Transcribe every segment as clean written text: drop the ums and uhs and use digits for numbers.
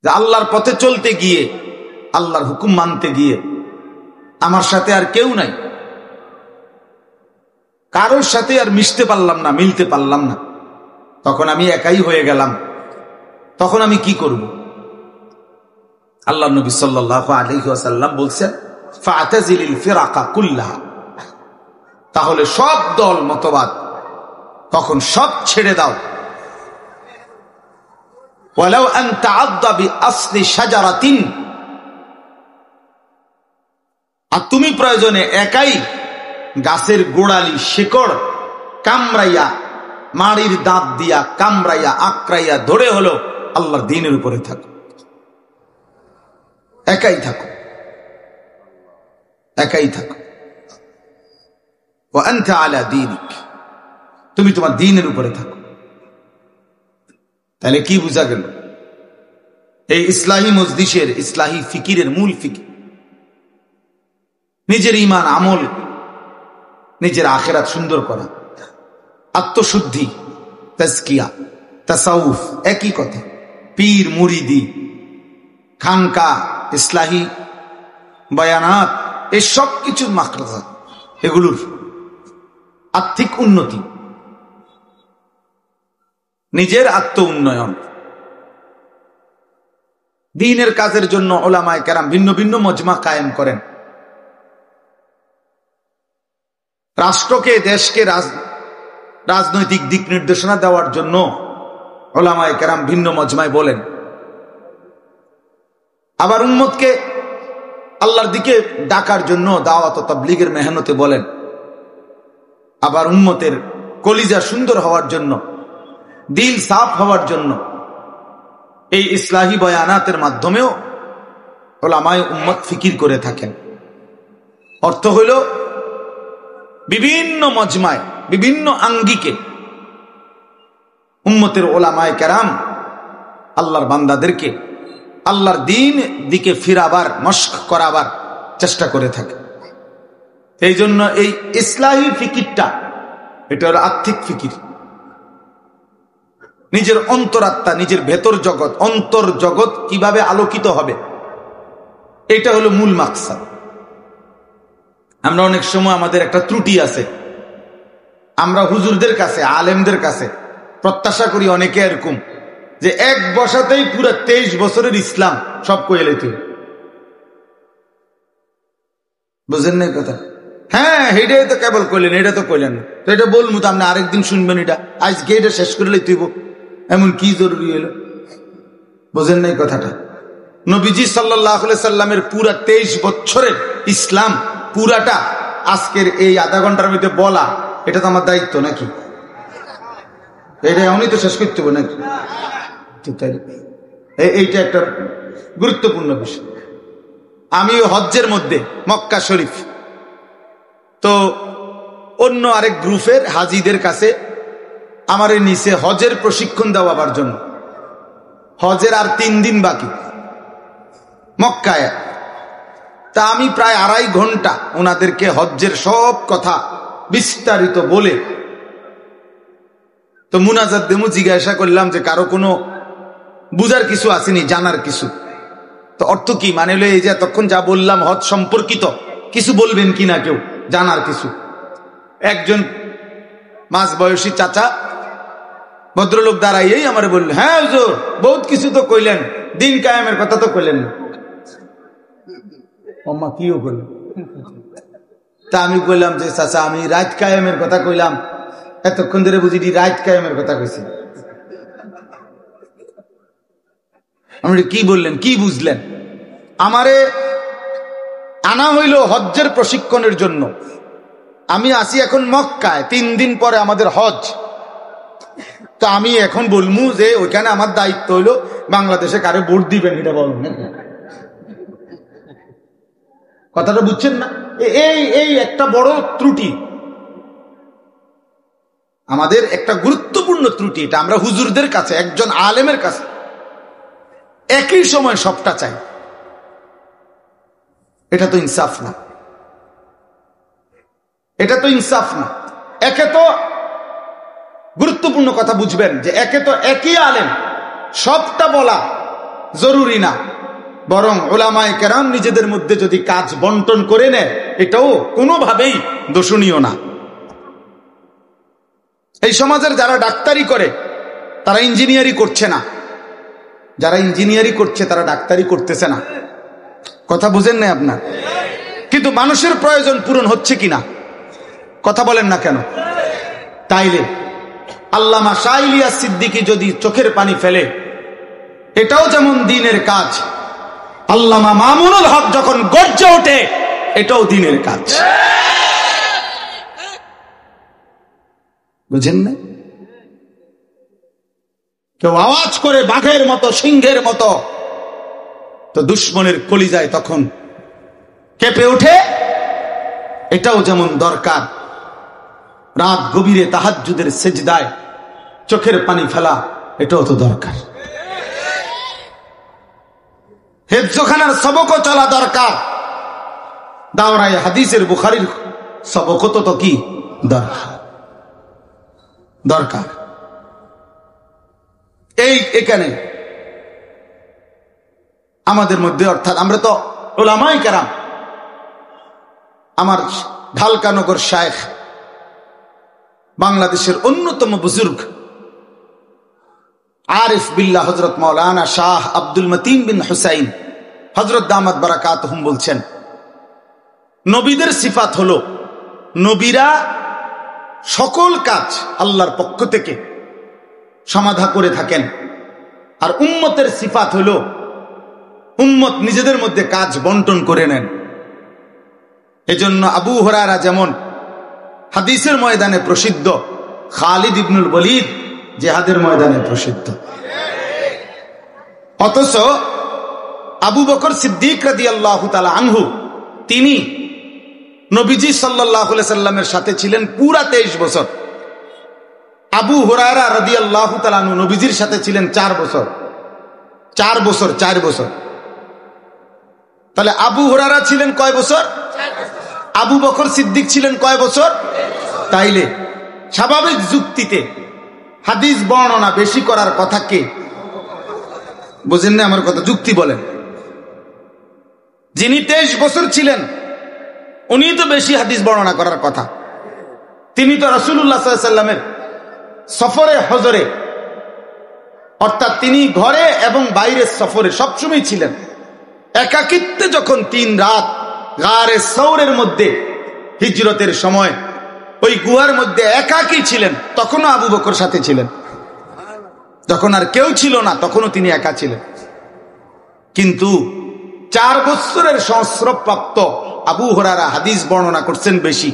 যে আল্লাহর পথে চলতে গিয়ে, আল্লাহর হুকুম মানতে গিয়ে আমার সাথে আর কেউ নাই, কারোর সাথে আর মিশতে পারলাম না, মিলতে পারলাম না, তখন আমি একাই হয়ে গেলাম। তখন আমি কি করব? আল্লাহ নবী সাল্লাল্লাহু আলাইহি ওয়াসাল্লাম বলছেন, ফাতাজিলিল ফিরাকা কুল্লাহা, তাহলে সব দল মতবাদ তখন সব ছেড়ে দাও। ওয়ালাউ আন তাআদ্দা বিআসলি শাজারাতিন, আর তুমি প্রয়োজনে একাই গাছের গোড়ালি শিকড় কামড়াইয়া, মাড়ির দাঁত দিয়া কামড়াইয়া আঁকড়াইয়া ধরে হলো আল্লাহর দ্বীনের উপরে থাকো, একাই থাকো, একাই থাকো। ওয়া আনতা আলা দীনিক, তুমি তোমার দ্বীনের উপরে থাকো। তাহলে কি বোঝা গেল? এই ইসলাহী মজলিসের ইসলাহী ফিকিরের মূল ফিকির নিজের ঈমান আমল, নিজের আখিরাত সুন্দর করা, আত্মশুদ্ধি, তাজকিয়া, তাসাউফ, একই কথা। পীর মুরিদি, খানকা, ইসলাহী বয়ানাত, এই সব কিছুর মাকরাজা, এগুলোর আর্থিক উন্নতি, নিজের আত্ম উন্নয়ন, দ্বীনের কাজের জন্য উলামায়ে কেরাম ভিন্ন ভিন্ন মজমা কায়েম করেন। রাষ্ট্রকে, দেশকে রাজনৈতিক দিক নির্দেশনা দেওয়ার জন্য উলামায়ে কেরাম ভিন্ন মজমায় বলেন। আবার উম্মতকে আল্লাহর দিকে ডাকার জন্য দাওয়াত ও তাবলীগের মেহনতে বলেন। আবার উম্মতের কলিজা সুন্দর হওয়ার জন্য, দিল সাফ হওয়ার জন্য এই ইসলাহী বয়ানাতের মাধ্যমেও উলামায়ে উম্মত ফিকির করে থাকেন। অর্থ হইল বিভিন্ন মজমায়, বিভিন্ন আঙ্গিকে উম্মতের উলামায়ে কেরাম আল্লাহর বান্দাদেরকে আল্লাহর দ্বীন দিকে ফিরাবার, মশক করাবার চেষ্টা করে থাকে। এই জন্য এই ইসলাহী ফিকিরটা, এটা হলো আর্থিক ফিকির। নিজের অন্তরাত্মা, নিজের ভেতর জগৎ, অন্তর জগৎ কিভাবে আলোকিত হবে, এটা হলো মূল মাকসাদ। আমরা অনেক সময় আমাদের একটা ত্রুটি আছে, আমরা হুজুরদের কাছে, আলেমদের কাছে প্রত্যাশা করি অনেকে এরকম যে এক বসাতেই পুরো 23 বছরের ইসলাম সব কইলে লইতে। বুঝেন না কথা? হ্যাঁ, এটাই তো কেবল কইলেন, এটা তো কইলেন না, তো এটা বলবো তো আপনি আরেকদিন শুনবেন, এটা আজকে এটা শেষ করে লইতেইব, এমন কি জরুরি হলো? বুঝেন নাই কথাটা? নবীজি সাল্লাল্লাহু আলাইহি সাল্লামের পুরা 23 বছরের ইসলাম পুরাটা আজকের এই আধা ঘন্টার মধ্যে বলা, এটা তো আমার দায়িত্ব নাকি? এটা এমনই তো শেষ করতে হবে নাকি? এইটা একটা গুরুত্বপূর্ণ বিষয়। আমিও হজ্জের মধ্যে মক্কা শরীফ, তো অন্য আরেক গ্রুপের হাজিদের কাছে আমার নিচে হজের প্রশিক্ষণ দেওয়ার জন্য। হজের আর 3 দিন বাকি মক্কায়। তা আমি প্রায় 2.5 ঘন্টা ওনাদেরকে হজ্জের সব কথা বিস্তারিত বলে, তো মুনাজাত দেমু জিজ্ঞাসা করলাম যে কারো কোনো বুঝার কিছু আসেনি, জানার কিছু? তো অর্থ কি? মানে হলো এই যে তখন যা বললাম হজ সম্পর্কিত কিছু বলবেন কিনা কেউ, জানার কিছু। একজন মাঝ বয়সী চাচা ভদ্রলোক দাঁড়াইয়েই আমার বললেন, হ্যাঁ হুজুর, বহুত কিছু তো কইলেন, দিন কায়েমের কথা তো কইলেন না। আম্মা কিও বললেন? তা আমি বললাম যে চাচা, আমি রাত কায়েমের কথা কইলাম, এতক্ষণ ধরে বুঝি রাত কায়েমের কথা কইছি। আপনি কি বললেন, কি বুঝলেন? আমারে আনা হইল হজ্জের প্রশিক্ষণের জন্য। আমি আসি এখন মক্কায়, 3 দিন পরে আমাদের হজ। তো আমি এখন বলমু যে ওইখানে আমার দায়িত্ব হইল বাংলাদেশে কারে ভোট দিবেন, এটা বলুন। কথাটা বুঝছেন না? এই একটা বড় ত্রুটি, আমাদের একটা গুরুত্বপূর্ণ ত্রুটি। এটা আমরা হুজুরদের কাছে, একজন আলেমের কাছে একই সময় সবটা চাই, এটা তো ইনসাফ না, এটা তো ইনসাফ না। একে তো গুরুত্বপূর্ণ কথা বুঝবেন যে একে তো একই আলেম, সবটা বলা জরুরি না, বরং উলামায়ে কেরাম নিজেদের মধ্যে যদি কাজ বন্টন করে নেয় এটাও কোনোভাবেই দোষণীয় না। এই সমাজের যারা ডাক্তারি করে তারা ইঞ্জিনিয়ারি করছে না, যারা ইঞ্জিনিয়ারি করছে তারা ডাক্তারি করতেছে না। কথা বুঝেন না আপনার? কিন্তু মানুষের প্রয়োজন পূরণ হচ্ছে কিনা কথা বলেন না কেন? তাইলে আল্লামা শাহ ইলিয়াস সিদ্দিকী যদি চোখের পানি ফেলে এটাও যেমন দ্বীনের কাজ, আল্লামা মামুনুল হক যখন গর্জে ওঠে এটাও দ্বীনের কাজ। বুঝেন না? কেউ আওয়াজ করে বাঘের মতো, সিংহের মতো, তো দুশ্মনের কলিজায় তখন কেঁপে ওঠে, এটাও যেমন দরকার। রাত গভীরে তাহাজ্জুদের সেজদায় চোখের পানি ফেলা এটাও তো দরকার। হেফজখানার সবকও চলা দরকার। দাওরায়ে হাদিসের বুখারীর সবকও তো কি দরকার। এই এখানে আমাদের মধ্যে, অর্থাৎ আমরা তো উলামায়ে কেরাম, আমার ঢালকানগর শায়েখ, বাংলাদেশের অন্যতম বুজুর্গ আরিফ বিল্লাহ হযরত মাওলানা শাহ আব্দুল মতিন বিন হুসাইন হযরত দামাত বারাকাতুহুম বলছেন, নবীদের সিফাত হলো নবীরা সকল কাজ আল্লাহর পক্ষ থেকে সমাধা করে থাকেন, আর উম্মতের সিফাত হলো উম্মত নিজেদের মধ্যে কাজ বন্টন করে নেন। এজন্য আবু হুরায়রা যেমন হাদিসের ময়দানে প্রসিদ্ধ, খালিদ ইবনুল ওয়ালিদ জিহাদের ময়দানে প্রসিদ্ধ। অথচ আবু বকর সিদ্দিক রাদিয়াল্লাহু তাআলা আনহু তিনি নবীজি সাল্লাল্লাহু আলাইহি সাল্লামের সাথে ছিলেন পুরা 23 বছর। আবু হুরায়রা রাদিয়াল্লাহু তাআলা আনহু নবীজির সাথে ছিলেন 4 বছর। 4 বছর। তাহলে আবু হুরায়রা ছিলেন কয় বছর? আবু বকর সিদ্দিক ছিলেন কয় বছর? তাইলে স্বাভাবিক যুক্তিতে হাদিস বর্ণনা বেশি করার কথা কে? বুঝেন না আমার কথা? যুক্তি বলেন। যিনি 23 বছর ছিলেন উনি তো বেশি হাদিস বর্ণনা করার কথা। তিনি তো রাসূলুল্লাহ সাল্লাল্লাহু আলাইহি সাল্লামের সফরে হজরে, অর্থাৎ তিনি ঘরে এবং বাইরের সফরে সবসময় ছিলেন। একাকিত্বে যখন 3 রাত গারে সৌরের মধ্যে হিজরতের সময় ওই গুহার মধ্যে একাকী ছিলেন, তখনও আবু বকর সাথে ছিলেন। যখন আর কেউ ছিল না তখনও তিনি একা ছিলেন। কিন্তু 4 বছরের সংস্রবপ্রাপ্ত আবু হুরায়রা হাদিস বর্ণনা করছেন বেশি।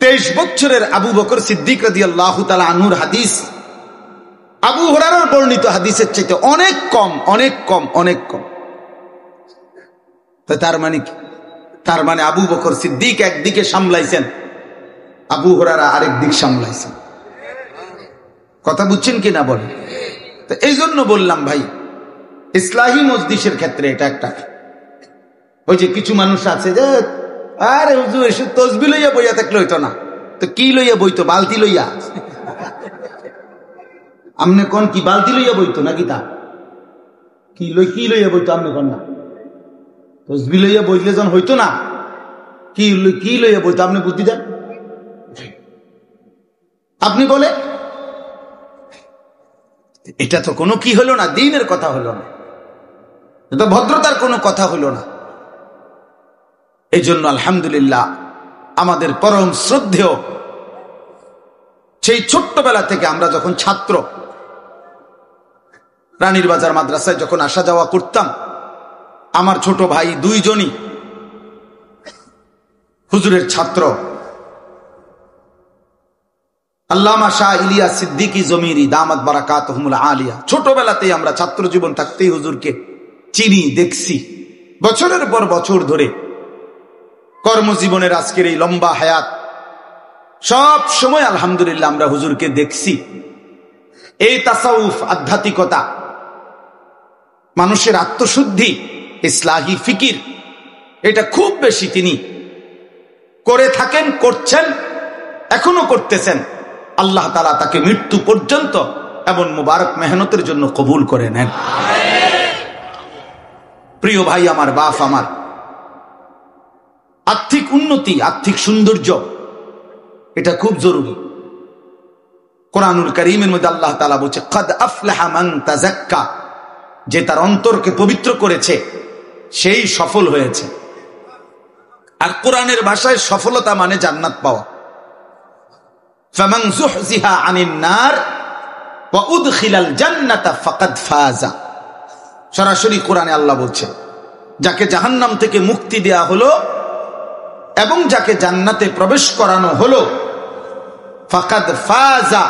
23 বছরের আবু বকর সিদ্দিক রাদিয়াল্লাহু তাআলা আনহুর হাদিস আবু হুরায়রার বর্ণিত হাদিসের চাইতে অনেক কম। তার মানে আবু বকর সিদ্দিক একদিকে সামলাইছেন, আবু হুরায়রা আরেক দিক সামলাইছেন। কথা বুঝছেন কিনা বলেন? তো এই জন্য বললাম ভাই, ইসলাহি মজলিসের ক্ষেত্রে এটা একটা, ওই যে কিছু মানুষ আছে যে আরে হুজুর এসে তসবিহ লইয়া বইয়া থাকলে হইতো না, তো কি লইয়া বইতো? বালতি লইয়া। আমনে কোন কি বালতি লইয়া বইতো নাকি? তা কি লইয়া বইতো? আমনে কোন না তসবিহ লইয়া বইলে যখন হইতো না, কি লইয়া বইতো? আপনি বুদ্ধি দেন, আপনি বলে। এটা তো কোনো কি হলো না, দ্বীনের কথা হলো না, এটা ভদ্রতার কোনো কথা হলো না। এই জন্য আলহামদুলিল্লাহ আমাদের পরম শ্রদ্ধেয়, সেই ছোট্টবেলা থেকে আমরা যখন ছাত্র, রানীর বাজার মাদ্রাসায় যখন আসা যাওয়া করতাম, আমার ছোট ভাই 2 জনই হুজুরের ছাত্র। আল্লামা শাহ ইলিয়াস সিদ্দিকী জমিরি দামাত বারাকাতুহুমুল আলিয়া। ছোটবেলাতেই আমরা ছাত্র জীবন থাকতেই হুজুরকে চিনি, দেখছি বছরের পর বছর ধরে। কর্মজীবনের আজকের এই লম্বা হায়াত, সব সময় আলহামদুলিল্লাহ আমরা হুজুরকে দেখছি। এই তাসাউফ, আধ্যাত্মিকতা, মানুষের আত্মশুদ্ধি, ইসলাহি ফিকির, এটা খুব বেশি তিনি করে থাকেন, করছেন, এখনো করতেছেন। আল্লাহ তাআলা তাকে মৃত্যু পর্যন্ত এমন মুবারক মেহনতের জন্য কবুল করে নেন। প্রিয় ভাই আমার, বাপ আমার, আর্থিক উন্নতি, আর্থিক সৌন্দর্য এটা খুব জরুরি। কোরআনুল কারীমের মধ্যে আল্লাহ তাআলা বলছে কাদ আফলাহা মান তাযাক্কা, যে তার অন্তরকে পবিত্র করেছে সেই সফল হয়েছে। আর কোরআনের ভাষায় সফলতা মানে জান্নাত পাওয়া। ফামান যুহজিহা আনিন নার ওয়া উদখিলাল জান্নাতা ফাকাদ ফাজা। সরাসরি কোরআনে আল্লাহ বলছেন যাকে জাহান্নাম থেকে মুক্তি দেয়া হলো এবং যাকে জান্নাতে প্রবেশ করানো হলো, ফাকাদ ফাজা,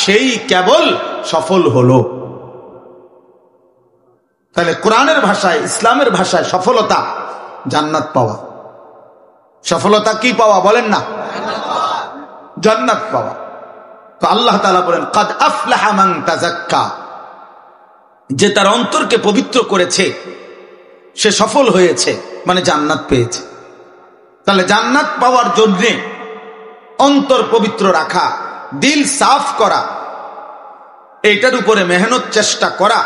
সেই কেবল সফল হলো। তাহলে কোরআনের ভাষায়, ইসলামের ভাষায় সফলতা জান্নাত পাওয়া। সফলতা কি পাওয়া বলেন না? জান্নাত পাওয়া। তো আল্লাহ তাআলা বলেন কাদ আফলাহা মান তাযাক্কা, যে তার অন্তরকে পবিত্র করেছে সে সফল হয়েছে, মানে জান্নাত পেয়েছে। তাহলে জান্নাত পাওয়ার জন্য অন্তর পবিত্র রাখা, দিল সাফ করা, এটার উপরে মেহনত চেষ্টা করা,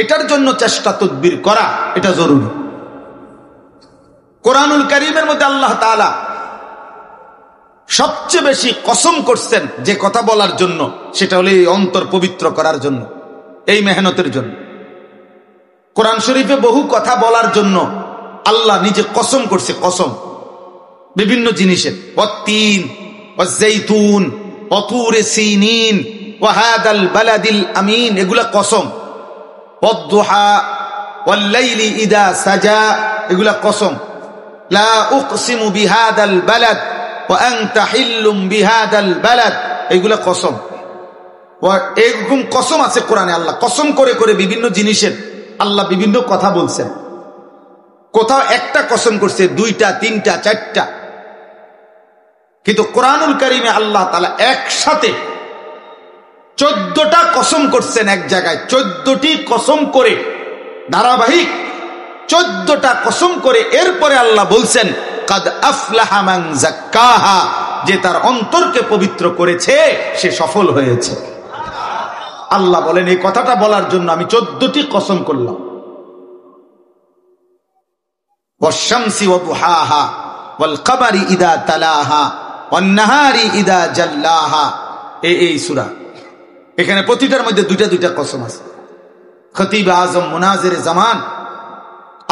এটার জন্য চেষ্টা তদবির করা, এটা জরুরি। কোরআনুল কারীমের মধ্যে আল্লাহ তাআলা সবচেয়ে বেশি কসম করছেন যে কথা বলার জন্য, সেটা হলো এই অন্তর পবিত্র করার জন্য, এই মেহনতের জন্য। কোরআন শরীফে বহু কথা বলার জন্য আল্লাহ নিজে কসম করছে, কসম বিভিন্ন জিনিসের, ওয়াত্তিন ওয়াজ্জাইতুন ওয়াতুরে সিনিন ওয়াহাদাল বালাদিল আমিন, এগুলা কসম। ওয়াদ্দুহা ওয়াল্লাইলি ইদা সাজা, এগুলা কসম। লা উকসিমু বিহাদাল বালাদ ওয়া আনতা হিল্লুম বিহাদাল বালাদ, এগুলা কসম। এরকম কসম আছে কোরআনে। আল্লাহ কসম করে করে বিভিন্ন জিনিসের আল্লাহ বিভিন্ন কথা বলছেন। কোথাও একটা কসম করছে, দুইটা, তিনটা, চারটা, কিন্তু কোরআনুল কারীমে আল্লাহ তাআলা একসাথে 14টা কসম করছেন এক জায়গায়। 14টি কসম করে, ধারাবাহিক 14টা কসম করে এরপরে আল্লাহ বলছেন কাদ আফলাহা মান যাক্কাহা, যে তার অন্তরকে পবিত্র করেছে সে সফল হয়েছে। আল্লাহ বলেন এই কথাটা বলার জন্য আমি 14টি কসম করলাম। ওয়াশ-শামসি ওয়া দুহাহা ওয়াল কমারি ইদা তালাহা ওয়ান নাহারি ইদা জাল্লাহা, এই সূরা। এখানে প্রতিটার মধ্যে দুইটা দুইটা কসম আছে। খতিব আজম মুনাজিরে জামান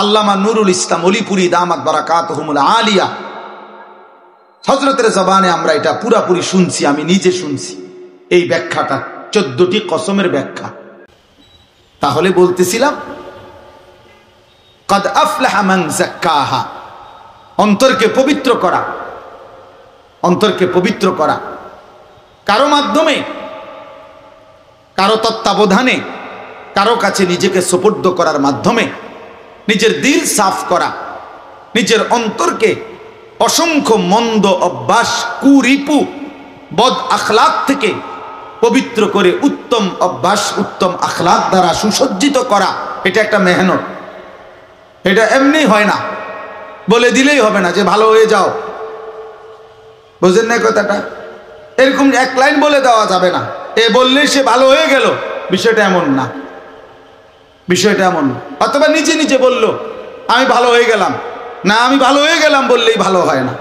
আল্লামা নুরুল ইসলাম অলিপুরি দামাত বারাকাতুহুমুল আলিয়া, হযরতের জবানে আমরা এটা পুরাপুরি শুনছি, আমি নিজে শুনছি এই ব্যাখ্যাটা, 14টি কসমের ব্যাখ্যা। তাহলে বলতেছিলাম কাদ আফলাহা মান যাক্কাহা, অন্তরকে পবিত্র করা, অন্তরকে পবিত্র করা কারো মাধ্যমে, কারো তত্ত্বাবধানে, কারো কাছে নিজেকে সুপুর্দ করার মাধ্যমে, নিজের দিল সাফ করা, নিজের অন্তরকে অসংখ্য মন্দ অভ্যাস, কুরিপু, বদ আখলাক থেকে পবিত্র করে উত্তম অভ্যাস, উত্তম আখলাক দ্বারা সুসজ্জিত করা, এটা একটা মেহনত। এটা এমনি হয় না, বলে দিলেই হবে না যে ভালো হয়ে যাও। বুঝেন না কথাটা? এরকম এক লাইন বলে দেওয়া যাবে না, এ বললেই সে ভালো হয়ে গেল, বিষয়টা এমন না। বিষয়টা এমন না। অথবা নিজে নিজে বলল আমি ভালো হয়ে গেলাম, না আমি ভালো হয়ে গেলাম বললেই ভালো হয় না।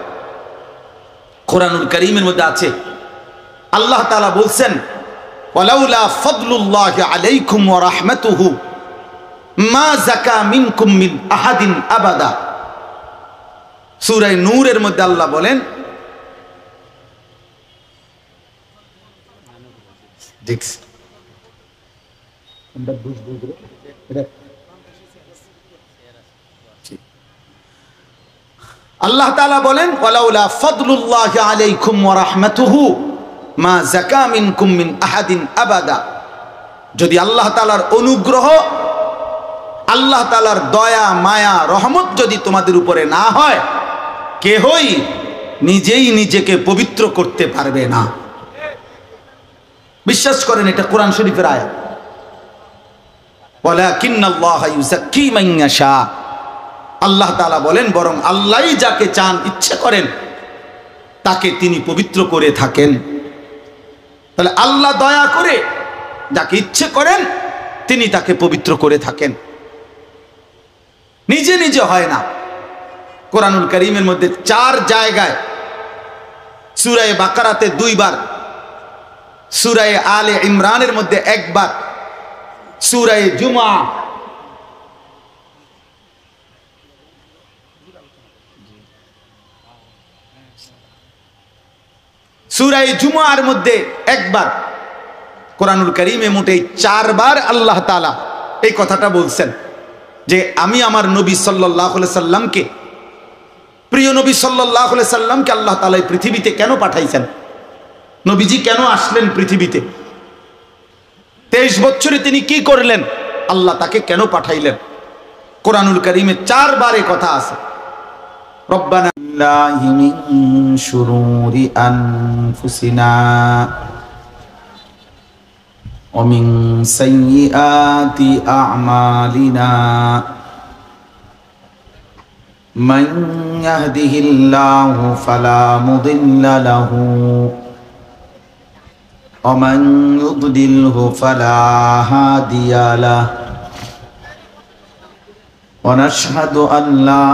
কোরআনুল কারীমের মধ্যে আছে আল্লাহ তাআলা বলছেন ওয়ালাউলা ফাদলুল্লাহি আলাইকুম ওয়া রাহমাতুহু মা যাকা মিনকুম মিন আহাদিন আবাদা। সূরা নূরের মধ্যে আল্লাহ বলেন, আল্লাহ তাআলা বলেন ওয়ালাউলা ফাদলুল্লাহি আলাইকুম ওয়া রাহমাতুহু মা যাকা মিনকুম মিন আহাদিন আবাদা। যদি আল্লাহ তাআলার অনুগ্রহ, আল্লাহ তাআলার দয়া, মায়া, রহমত যদি তোমাদের উপরে না হয়, কেহই নিজেই নিজেকে পবিত্র করতে পারবে না। বিশ্বাস করেন, এটা কোরআন শরীফের আয়াত। ওয়ালাকিন্নাল্লাহা ইউযাক্কি মান ইয়াশা, আল্লাহ তাআলা বলেন বরং আল্লাহই যাকে চান, ইচ্ছে করেন তাকে তিনি পবিত্র করে থাকেন। তাহলে আল্লাহ দয়া করে যাকে ইচ্ছে করেন তিনি তাকে পবিত্র করে থাকেন। নিজে নিজে হয় না। কোরআনুল কারীমের মধ্যে 4 জায়গায়, সূরা বাকারাতে 2 বার, সূরা আলে ইমরানের মধ্যে 1 বার, সূরা জুমআ, সূরা জুমআর মধ্যে 1 বার, কোরআনুল কারীমে মোটে 4 বার আল্লাহ তাআলা এই কথাটা বলছেন যে আমি আমার নবী সাল্লাল্লাহু আলাইহি সাল্লামকে, প্রিয় নবী সাল্লাল্লাহু আলাইহি সাল্লামকে আল্লাহ তাআলা এই পৃথিবীতে কেন পাঠাইছেন, নবীজি কেন আসলেন পৃথিবীতে, 23 বছরে তিনি কি করলেন, আল্লাহ তাকে কেন পাঠাইলেন। কোরআনুল কারীমে 4 বার এই কথা আছে। রব্বানা বিল্লাহি মিন শুরুরি আনফুসিনা ওয়া মিন সাইয়্যাতি আ'মালিনা মান ইয়াহদিহিল্লাহু ফালা মুদিল্লা লাহু ওয়া মান ইউদ্লিলহু ফালা হাদিয়া লাহু ওয়া নাশহাদু আন লা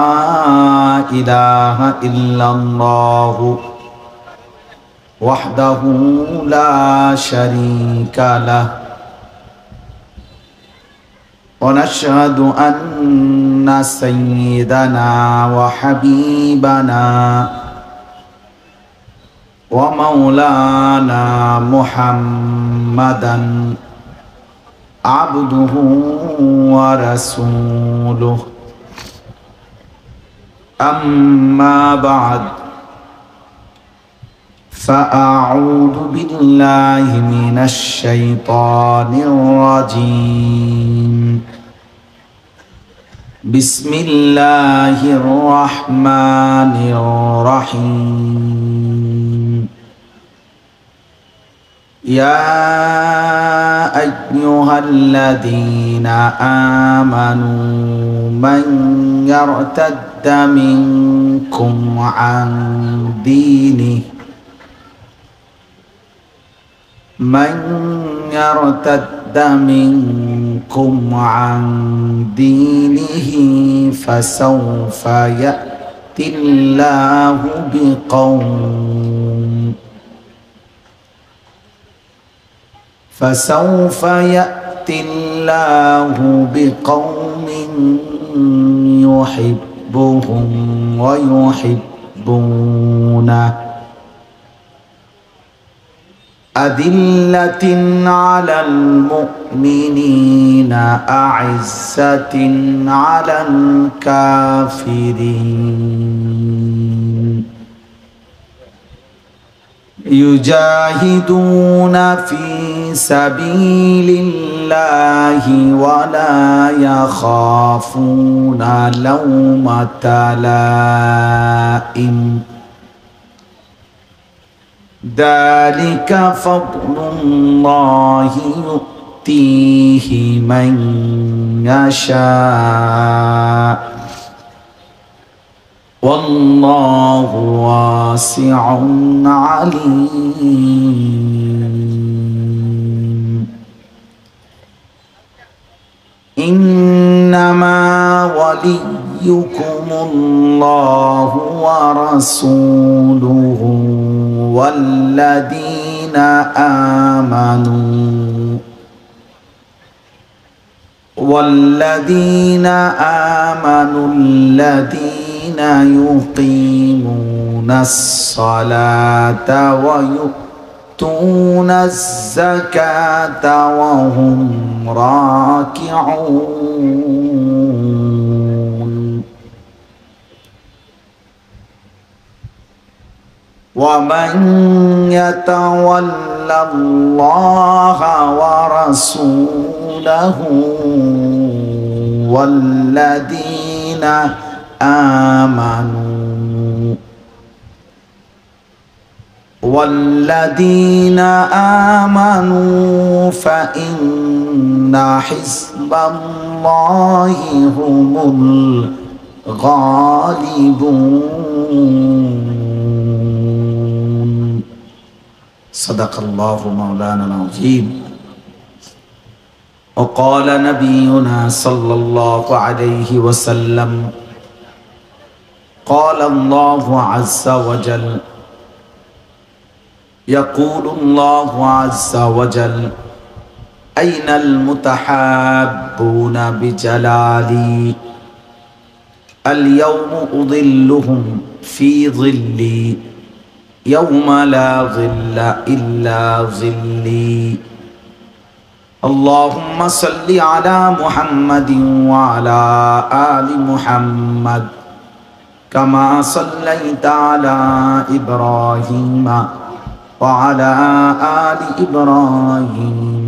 ইলাহা ইল্লাল্লাহু ওয়াহদাহু লা শারীকা লাহু ওয়া নাশহাদু আন্না সাইয়্যিদানা ওয়া হাবিবানা ওয়া মাওলানা মুহাম্মাদান আবদুহু ওয়া রাসূলুহু আম্মা বা'দ ফাআউযু বিল্লাহি মিনাশ শাইতানির রাজীম বিসমিল্লাহির রাহমানির রাহিম ইয়া আইয়ুহাল্লাযীনা আমানু মান ইয়ারতাদ্দা মিনকুম আন দীনিহি من يرتد منكم عن دينه فسوف يأتي الله بقوم يحبهم ويحبونه أذلة على المؤمنين أعزة على الكافرين يجاهدون في سبيل الله ولا يخافون لومة لائم ذلك فضل الله يؤتيه من يشاء والله واسع عليم إنما وليكم الله ورسوله والذين آمنوا الذين يقيمون الصلاة ويؤتون الزكاة وهم راكعون ومن يتول الله ورسوله والذين آمنوا فإن حزب الله هم الغالبون صدق الله مولانا العظيم وقال نبينا صلى الله عليه وسلم قال الله عز وجل يقول الله عز وجل أين المتحابون بجلالي اليوم أظلهم في ظلي يوم لا ظل إلا ظلي اللهم صل على محمد وعلى آل محمد كما صليت على إبراهيم وعلى آل إبراهيم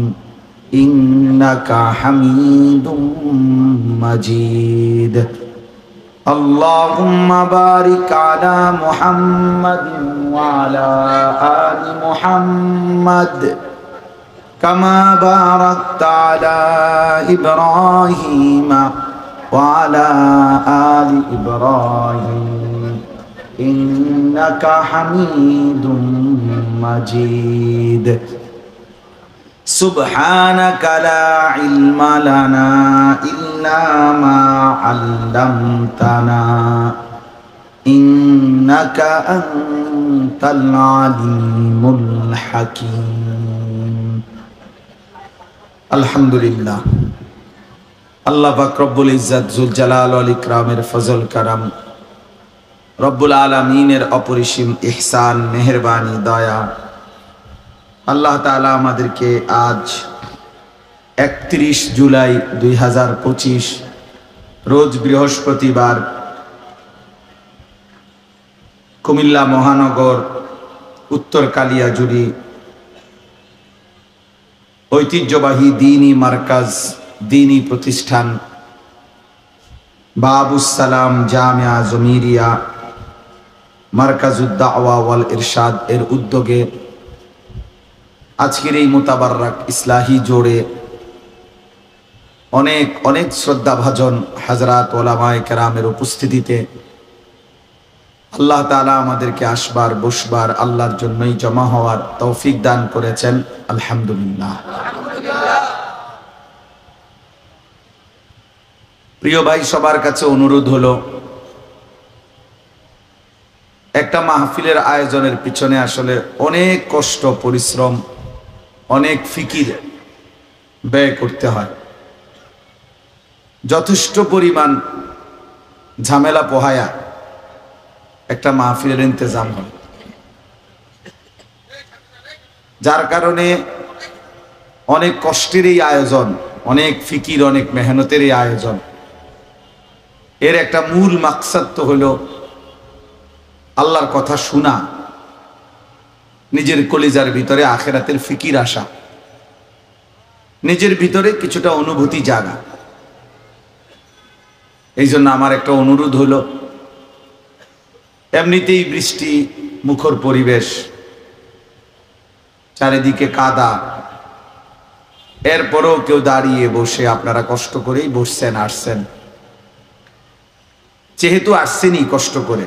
إنك حميد مجيد اللهم بارك على محمد وعلى آل محمد كما باركت على إبراهيم وعلى آل إبراهيم إنك حميد مجيد سبحانك لا علم لنا إلا ما علمتنا إنك أنت العليم الحكيم الحمد لله আল্লাহ পাক রব্বুল ইজ্জত জুল জালাল ওয়াল ইকরামের ফজল কারাম রব্বুল আলামিনের অপরিসীম ইহসান মেহেরবানি দয়া আল্লাহ তাআলা আমাদেরকে আজ 31 জুলাই 2025 রোজ বৃহস্পতিবার কুমিল্লা মহানগর উত্তর কালিয়াজুড়ি ঐতিহ্যবাহী দ্বীনি মার্কাজ দ্বীনি প্রতিষ্ঠান বাবুস সালাম জামিয়া জমিরিয়া মার্কাজুদ দাওয়া ওয়াল ইরশাদ এর উদ্যোগে আজকের এই মুতাবাররাক ইসলাহি জোড়ে অনেক অনেক শ্রদ্ধাভাজন হযরত ওলামায়ে কেরামের উপস্থিতিতে আল্লাহ তাআলা আমাদেরকে আসবার বসবার আল্লাহর জন্যই জমা হওয়ার তৌফিক দান করেছেন আলহামদুলিল্লাহ। প্রিয় ভাই, সবার কাছে অনুরোধ হলো, একটা মাহফিলের আয়োজনের পিছনে আসলে অনেক কষ্ট পরিশ্রম অনেক ফিকির ব্যয় করতে হয়, যথেষ্ট পরিমাণ ঝামেলা পোহায়া একটা মাহফিলের ইন্তজাম হয়, যার কারণে অনেক কষ্টের এই আয়োজন, অনেক ফিকির অনেক মেহনতের এই আয়োজন। এর একটা মূল মাকসাদ তো হলো আল্লাহর কথা শোনা, নিজের কলিজার ভিতরে আখিরাতের ফিকির আসা, নিজের ভিতরে কিছুটা অনুভূতি জাগা। এই জন্য আমার একটা অনুরোধ হলো, এমনিতেই বৃষ্টি মুখর পরিবেশ, চারিদিকে কাদা, এরপরেও কেউ দাঁড়িয়ে বসে, আপনারা কষ্ট করেই বসছেন আসছেন, যেহেতু আসছেনই কষ্ট করে,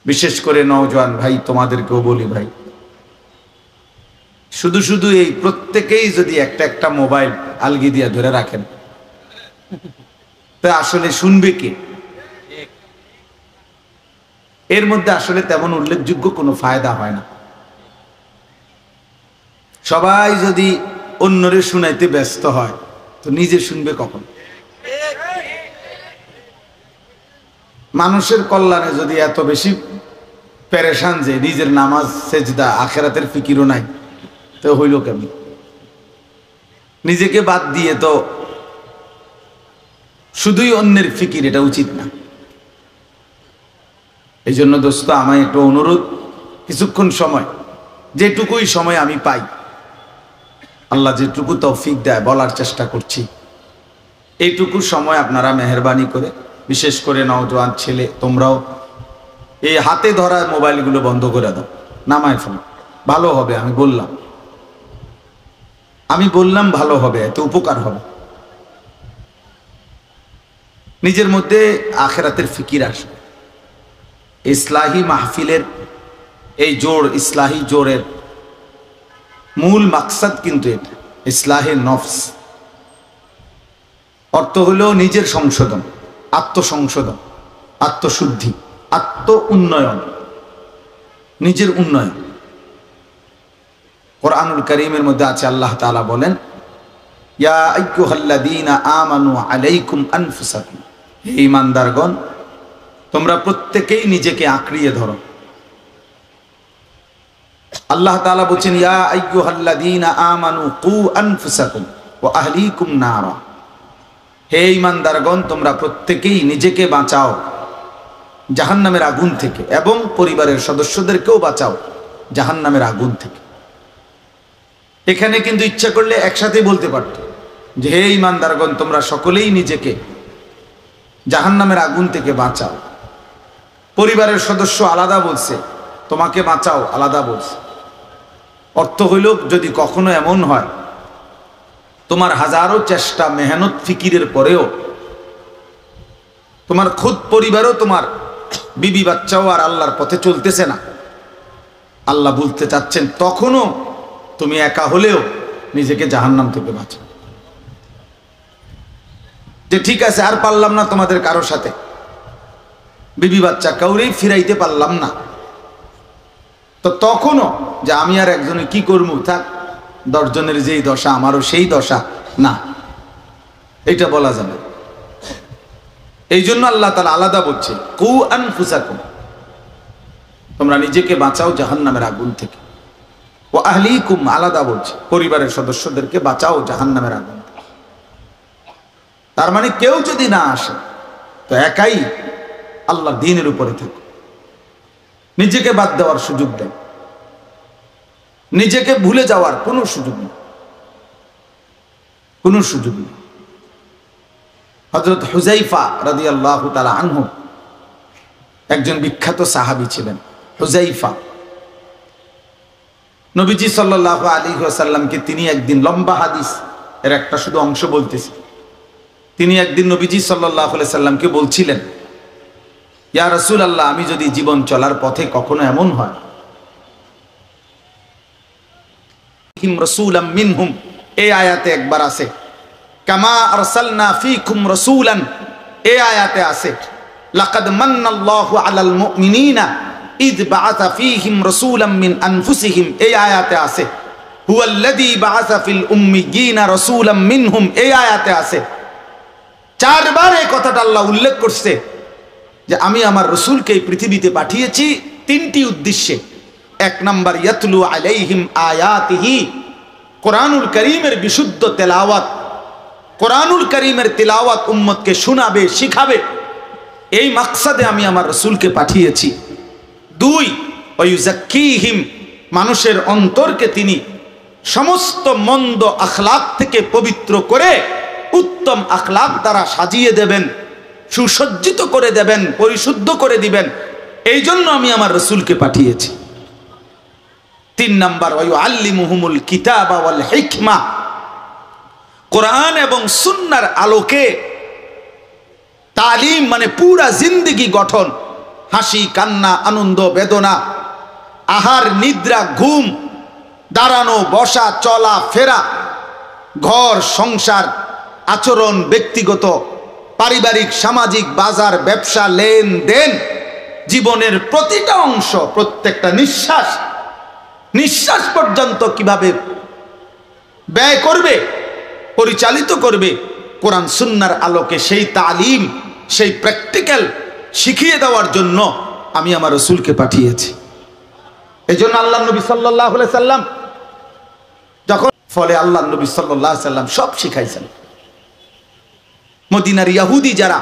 বিশেষ করে নওজোয়ান ভাই তোমাদেরকেও বলি ভাই, শুধু শুধু এই প্রত্যেকেই যদি একটা একটা মোবাইল আলগি দিয়া ধরে রাখেন, তা আসলে শুনবে কে? এর মধ্যে আসলে তেমন উল্লেখযোগ্য কোনো ফায়দা হয় না। সবাই যদি অন্যরে শুনাইতে ব্যস্ত হয় তো নিজে শুনবে কখন? মানুষের কল্যাণে যদি এত বেশি পেরেশান যে নিজের নামাজ সেজদা আখিরাতের ফিকিরও নাই, তো হইল কেমন? নিজেকে বাদ দিয়ে তো শুধুই অন্যের ফিকির, এটা উচিত না। এই জন্য দোস্ত, আমায় একটু অনুরোধ, কিছুক্ষণ সময়, যেটুকুই সময় আমি পাই, আল্লাহ যেটুকু তৌফিক দেয় বলার চেষ্টা করছি, এইটুকু সময় আপনারা মেহেরবানি করে, বিশেষ করে নওজোয়ান ছেলে, তোমরাও এই হাতে ধরা মোবাইলগুলো বন্ধ করে দাও, নামায় ফেলো, ভালো হবে। আমি বললাম ভালো হবে, এত উপকার হবে। নিজের মধ্যে আখিরাতের ফিকির আসবে। ইসলাহি মাহফিলের এই জোর, ইসলাহি জোরের মূল মাকসাদ কিন্তু এটা। ইসলাহে নফস অর্থ হলো নিজের সংশোধন, আত্মসংশোধন, আত্মশুদ্ধি, আত্ম উন্নয়ন, নিজের উন্নয়ন। কোরআনুল কারীমের মধ্যে আছে আল্লাহ তাআলা বলেন, ইয়া আইয়ুহাল্লাযীনা আমানু আলাইকুম আনফুসাকুম, হে ঈমানদারগণ তোমরা প্রত্যেকেই নিজেকে আঁকড়িয়ে ধরো। আল্লাহ তাআলা বলেন, ইয়া আইয়ুহাল্লাযীনা আমানু কু আনফুসাকুম ওয়া আহলিকুম নারা, হে ঈমানদারগণ তোমরা প্রত্যেকেই নিজেকে বাঁচাও জাহান্নামের আগুন থেকে এবং পরিবারের সদস্যদেরকেও বাঁচাও জাহান্নামের আগুন থেকে। এখানে কিন্তু ইচ্ছা করলে একসাথে বলতে পারত যে হে ঈমানদারগণ তোমরা সকলেই নিজেকে জাহান্নামের আগুন থেকে বাঁচাও। পরিবারের সদস্য আলাদা বলছে, তোমাকে বাঁচাও আলাদা বলছে। অর্থ হইল যদি কখনো এমন হয় তোমার হাজারো চেষ্টা মেহনত ফিকিরের পরেও তোমার খুদ পরিবারও, তোমার বিবি বাচ্চাও আর আল্লাহর পথে চলতেছে না, আল্লাহ বলতে চাচ্ছেন তখনও তুমি একা হলেও নিজেকে জাহান্নাম থেকে বাঁচাও। যে ঠিক আছে আর পারলাম না তোমাদের কারোর সাথে, বিবি বাচ্চা কাউরেই ফিরাইতে পারলাম না, তো তখনও যে আমি আর একজনে কি করবো, থাক 10 জনের যেই দশা আমারও সেই দশা, না, এটা বলা যাবে। এই জন্য আল্লাহ তাআলা আলাদা বলছে কু আনফুসাকুম, তোমরা নিজেকে বাঁচাও জাহান্নামের আগুন থেকে। ও আহলিকুম আলাদা বলছে, পরিবারের সদস্যদেরকে বাঁচাও জাহান্নামের আগুন থেকে। তার মানে কেউ যদি না আসে তো একাই আল্লাহর দ্বীনের উপরে থাকো, নিজেকে বাদ দেওয়ার সুযোগ দেয়, নিজেকে ভুলে যাওয়ার কোনো সুযোগ নেই, কোনো সুযোগ নেই। হযরত হুযায়ফা রাদিয়াল্লাহু তাআলা আনহু একজন বিখ্যাত সাহাবী ছিলেন। হুযায়ফা নবীজি সাল্লাল্লাহু আলাইহি ওয়াসাল্লামকে তিনি একদিন, লম্বা হাদিস এর একটা শুধু অংশ বলতেছি, তিনি একদিন নবীজি সাল্লাল্লাহু আলাইহি সাল্লামকে বলছিলেন, ইয়া রাসূলুল্লাহ আমি যদি জীবন চলার পথে কখনো এমন হয় রাসূলাম মিনহুম, এই আয়াতে একবার আছে, কামা আরসালনা ফীকুম রাসূলান, এই আয়াতে আছে লাকাদ মান্নাল্লাহু আলাল মুমিনিনা ইদ বাআসা ফীহিম রাসূলাম মিন আনফুসিহিম, এই আয়াতে আছে হুয়াল্লাযী বাআসা ফিল উম্মিয়িনা রাসূলাম মিনহুম, এই আয়াতে আছে। 4 বার এই কথাটা আল্লাহ উল্লেখ করছে যে আমি আমার রাসূলকে এই পৃথিবীতে পাঠিয়েছি 3টি উদ্দেশ্যে। 1 নাম্বার ইয়াতলু আলাইহিম আয়াতিহি, কোরআনুল কারীমের বিশুদ্ধ তেলাওয়াত, কোরআনুল কারীমের তেলাওয়াত উম্মতকে শোনাবে, শিখাবে, এই মাকসাদে আমি আমার রাসূলকে পাঠিয়েছি। 2 ওয়ায়ুযাক্কিহিম, মানুষের অন্তরকে তিনি সমস্ত মন্দ আখলাক থেকে পবিত্র করে উত্তম আখলাক দ্বারা সাজিয়ে দেবেন, সুসজ্জিত করে দেবেন, পরিশুদ্ধ করে দিবেন, এই জন্য আমি আমার রাসূলকে পাঠিয়েছি। 3 নাম্বার ওয়ায়ুআল্লিমুহুমুল কিতাবা ওয়াল হিকমা, কোরআন এবং সুন্নাহর আলোকে তালিম মানে পুরা জিন্দেগি গঠন, হাসি কান্না আনন্দ বেদনা, আহার নিদ্রা ঘুম, দাঁড়ানো বসা চলা ফেরা, ঘর সংসার আচরণ, ব্যক্তিগত পারিবারিক সামাজিক বাজার ব্যবসা লেনদেন, জীবনের প্রতিটা অংশ, প্রত্যেকটা নিঃশ্বাস নিঃশ্বাস পর্যন্ত কিভাবে ব্যয় করবে, পরিচালিত করবে, কোরআন সুন্নাহর আলোকে সেই তালিম, সেই প্র্যাকটিক্যাল শিখিয়ে দেওয়ার জন্য আমি আমার রাসূলকে পাঠিয়েছি। এই জন্য আল্লাহ নবী সাল্লাল্লাহু আলাইহি সাল্লাম যখন, ফলে আল্লাহ নবী সাল্লাল্লাহু আলাইহি সাল্লাম সব শিখাইছেন। মদিনার ইহুদি যারা,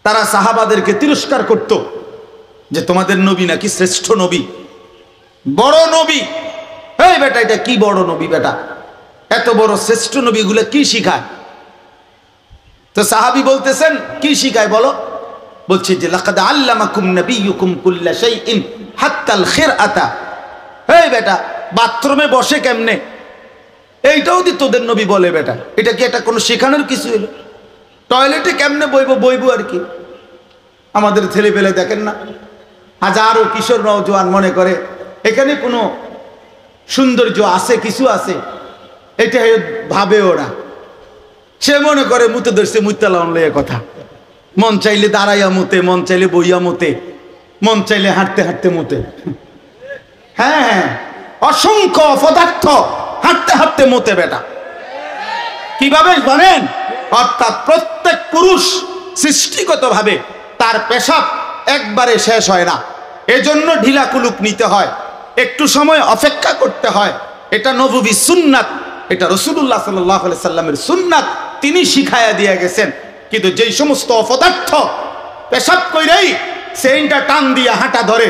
তারা সাহাবাদেরকে তিরস্কার করত যে তোমাদের নবী নাকি শ্রেষ্ঠ নবী, বড় নবী। এই বেটা, এটা কি বড় নবী বেটা, এত বড় শ্রেষ্ঠ নবী, এগুলো কি শিখায়? তো সাহাবী বলতেছেন কি শিখায় বলো? বলছে যে লাকাদ আল্লামাকুম নাবিয়্যুকুম কুল্লা শাইইন হাত্তাল খিরআতা। এই বেটা, বাথরুমে বসে কেমনে, এইটাও দি তোদের নবী বলে বেটা, এটা কি এটা কোনো শেখানোর কিছু হলো? টয়লেটে কেমনে বইবো আর কি। আমাদের ছেলে পেলে দেখেন না, হাজারো কিশোর নওজোয়ান মনে করে এখানে কোনো সৌন্দর্য আছে, কিছু আছে, এটা ভাবে ওরা। সে মনে করে মুতে ধরছে মুতালাউন লইয়া কথা, মন চাইলে দাঁড়াইয়া মুতে, মন চাইলে বইয়া মুতে, মন চাইলে হাঁটতে হাঁটতে মুতে। হ্যাঁ, অসংখ্য অপদার্থ হাঁটতে হাঁটতে মুতে বেটা। কিভাবে জানেন? অর্থাৎ প্রত্যেক পুরুষ সৃষ্টিগতভাবে তার পেশাব একবারে শেষ হয় না, এজন্য ঢিলা কুলুক নিতে হয়, একটু সময় অপেক্ষা করতে হয়। এটা নববী সুন্নাত, এটা রাসূলুল্লাহ সাল্লাল্লাহু আলাইহি সাল্লামের সুন্নাত, তিনি শিখায়া দিয়ে গেছেন। কিন্তু যেই সমস্ত অপদার্থ পেশাব কইরেই সেইটা টান দিয়ে হাঁটা ধরে,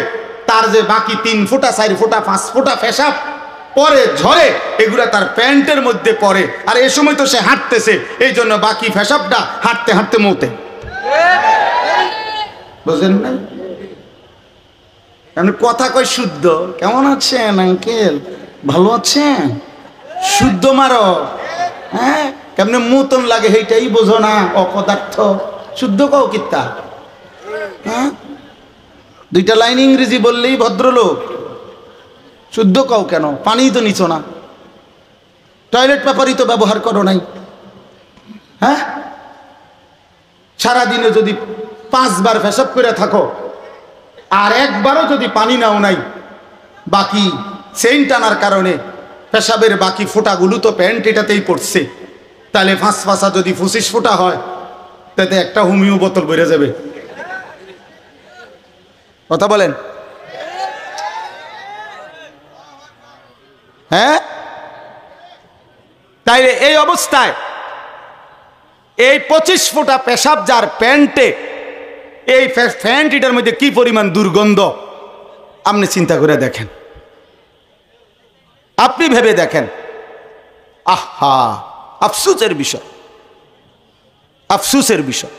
তার যে বাকি 3 ফুটা 4 ফুটা 5 ফুটা পেশাব পরে ঝরে, এগুলা তার প্যান্টের মধ্যে পড়ে, আর এই সময় তো সে হাঁটতেছে, এই জন্য বাকি পেশাবটা হাঁটতে হাঁটতে মুতে। বুঝলেন না? কথা কয় শুদ্ধ। কেমন আছেন আঙ্কেল? ভালো আছেন? শুদ্ধ মারো। হ্যাঁ, কেমনে মুতন লাগে সেইটাই বোঝো না, অপদার্থ। শুদ্ধ কও কিত্তা? হ্যাঁ, 2টা লাইন ইংরেজি বললেই ভদ্রলোক। শুদ্ধ কও কেন? পানি তো নিছো না, টয়লেট পেপারই তো ব্যবহার করো নাই। হ্যাঁ, সারাদিনে যদি 5 বার পেশাব করে থাকো আর একবারও যদি পানি নাও নাই, বাকি চেইন টানার কারণে পেশাবের বাকি ফোঁটাগুলো তো প্যান্ট এটাতেই পড়ছে, তাহলে 5 পাশা যদি 25 ফোঁটা হয়, তাতে একটা হোমিও বোতল বেড়ে যাবে। কথা বলেন? হ্যাঁ, তাইলে এই অবস্থায় এই 25 ফোঁটা পেশাব যার প্যান্টে, এই প্যান্ট এটার মধ্যে কি পরিমাণ দুর্গন্ধ আপনি চিন্তা করে দেখেন, আপনি ভেবে দেখেন। আহা, আফসোসের বিষয়, আফসোসের বিষয়।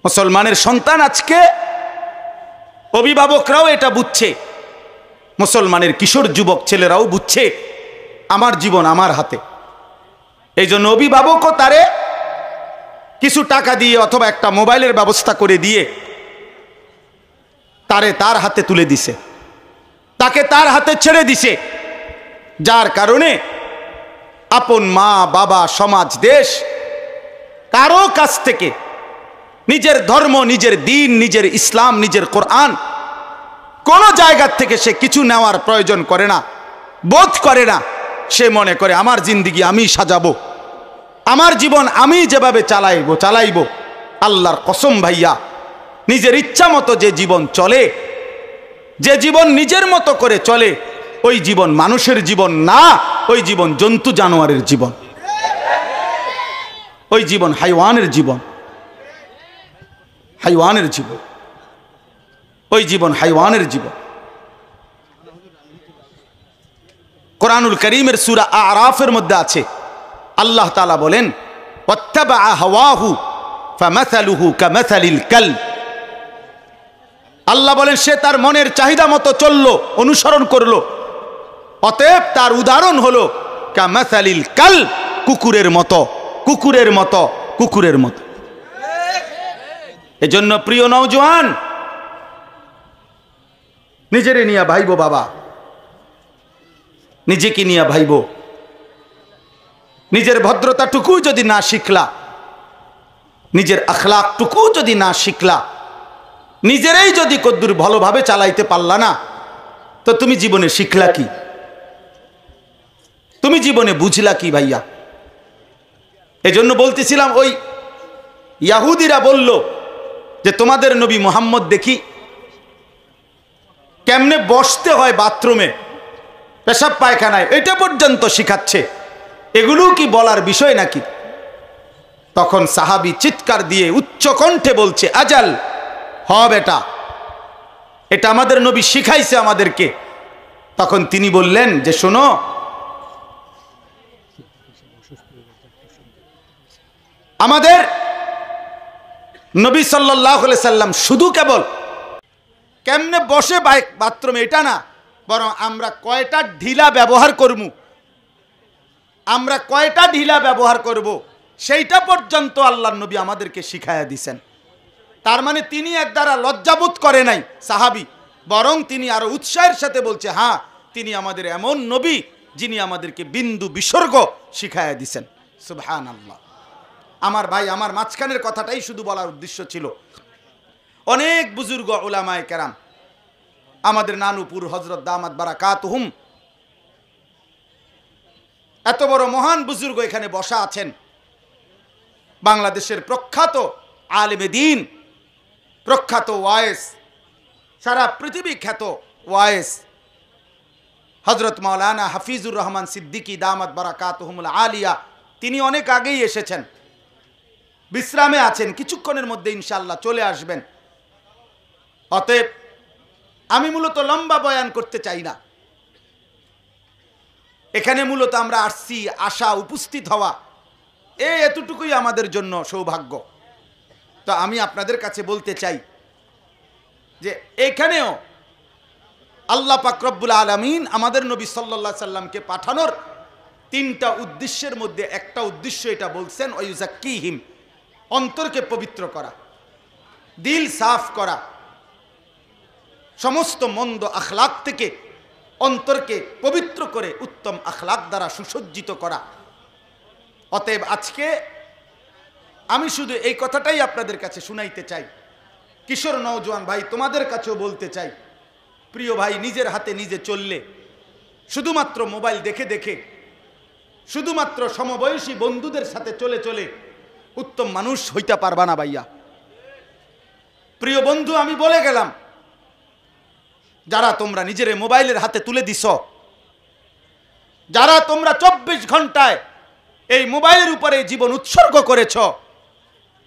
মুসলমানের সন্তান আজকে, অভিভাবকরাও এটা বুঝছে, মুসলমানের কিশোর যুবক ছেলেরাও বুঝছে আমার জীবন আমার হাতে। এই জন্য অভিভাবকও তারে কিছু টাকা দিয়ে অথবা একটা মোবাইলের ব্যবস্থা করে দিয়ে তারে তার হাতে তুলে দিছে, তাকে তার হাতে ছেড়ে দিছে, যার কারণে আপন মা বাবা সমাজ দেশ কারো কাছ থেকে নিজের ধর্ম, নিজের দিন, নিজের ইসলাম, নিজের কোরআন কোন জায়গার থেকে সে কিছু নেওয়ার প্রয়োজন করে না, বোধ করে না। সে মনে করে আমার জিন্দেগি আমি সাজাবো, আমার জীবন আমি যেভাবে চালাইবো। আল্লাহর কসম ভাইয়া, নিজের ইচ্ছা মতো যে জীবন চলে, যে জীবন নিজের মতো করে চলে, ওই জীবন মানুষের জীবন না, ওই জীবন জন্তু জানোয়ারের জীবন, ওই জীবন হাইওয়ানের জীবন, হাইওয়ানের জীবন, ওই জীবন হাইওয়ানের জীবন। কোরআনুল কারীমের সূরা আরাফের মধ্যে আছে, আল্লাহ তাআলা বলেন, ওয়াত্তাবা হাওয়াহু ফামাসালুহু কামাসালিল কালব। আল্লাহ বলেন, সে তার মনের চাহিদা মতো চললো, অনুসরণ করলো, অতএব তার উদাহরণ হলো কামাসালিল কালব, কুকুরের মতো, কুকুরের মতো, কুকুরের মতো। এজন্য প্রিয় নওজোয়ান, নিজেরে নিয়া ভাইবো বাবা, নিজেকে নিয়া ভাইবো। নিজের ভদ্রতাটুকু যদি না শিখলা, নিজের আখলাকটুকু যদি না শিখলা, নিজেরাই যদি কদ্দুর ভালোভাবে চালাইতে পারলা না, তো তুমি জীবনে শিখলা কি? তুমি জীবনে বুঝলা কি ভাইয়া? এজন্য বলতেছিলাম, ওই ইয়াহুদিরা বলল যে তোমাদের নবী মুহাম্মদ দেখি কেমনে বসতে হয় বাথরুমে, পেশাব পায়খানায়, এটা পর্যন্ত শিখাচ্ছে, এগুলো কি বলার বিষয় নাকি? তখন সাহাবী চিৎকার দিয়ে উচ্চ কণ্ঠে বলছে, আজাল, হ বেটা, এটা আমাদের নবী শিখাইছে আমাদেরকে। তখন তিনি বললেন যে শোনো, আমাদের নবী সাল্লাল্লাহু আলাইহি সাল্লাম শুধু কেবল কেমনে বসে বাথরুমে এটা না, বরং আমরা কয়টা ঢিলা ব্যবহার করব, আমরা কয়টা ঢিলা ব্যবহার করব, সেইটা পর্যন্ত আল্লাহর নবী আমাদেরকে শিখায়া দিয়েছেন। তার মানে তিনি এর দ্বারা লজ্জাবোধ করে নাই সাহাবী, বরং তিনি আরো উৎসাহের সাথে বলছে, হ্যাঁ, তিনি আমাদের এমন নবী যিনি আমাদেরকে বিন্দু বিসর্গ শিখায়া দিছেন। সুবহানাল্লাহ। আমার ভাই, আমার মাঝখানের কথাটাই শুধু বলার উদ্দেশ্য ছিল। অনেক বুজুর্গ উলামায়ে কেরাম, আমাদের নানুপুর হযরত দামাত বারাকাতুহুম, এত বড় মহান বুজুর্গ এখানে বসা আছেন। বাংলাদেশের প্রখ্যাত আলেমে দ্বীন, প্রখ্যাত ওয়ায়েস, সারা পৃথিবী খ্যাত ওয়ায়েস হযরত মাওলানা হাফিজুর রহমান সিদ্দিকী দামাত বারাকাতুহুমুল আলিয়া, তিনি অনেক আগেই এসেছেন, বিশ্রামে আছেন, কিছুক্ষণের মধ্যে ইনশাআল্লাহ চলে আসবেন। অতএব আমি মূলত লম্বা বয়ান করতে চাই না। এখানে মূলত আমরা আসছি আসা, উপস্থিত হওয়া, এতটুকুই আমাদের জন্য সৌভাগ্য। তো আমি আপনাদের কাছে বলতে চাই যে এখানেও আল্লাহ পাক রব্বুল আলামিন আমাদের নবী সাল্লাল্লাহু আলাইহি সাল্লামকে পাঠানোর তিনটা উদ্দেশ্যের মধ্যে একটা উদ্দেশ্য এটা বলছেন, ওয়ায়ুযাক্কিহিম, অন্তরকে পবিত্র করা, দিল সাফ করা, সমস্ত মন্দ আখলাক থেকে অন্তরকে পবিত্র করে উত্তম আখলাক দ্বারা সুসজ্জিত করা। অতএব আজকে আমি শুধু এই কথাটাই আপনাদের কাছে শুনাইতে চাই। কিশোর নওজোয়ান ভাই, তোমাদের কাছেও বলতে চাই, প্রিয় ভাই, নিজের হাতে নিজে চললে, শুধুমাত্র মোবাইল দেখে দেখে, শুধুমাত্র সমবয়সী বন্ধুদের সাথে চলে চলে উত্তম মানুষ হইতে পারবা না ভাইয়া। প্রিয় বন্ধু, আমি বলে গেলাম, যারা তোমরা নিজের মোবাইলের হাতে তুলে দিছ, যারা তোমরা 24 ঘন্টায় এই মোবাইলের উপরে জীবন উৎসর্গ করেছ,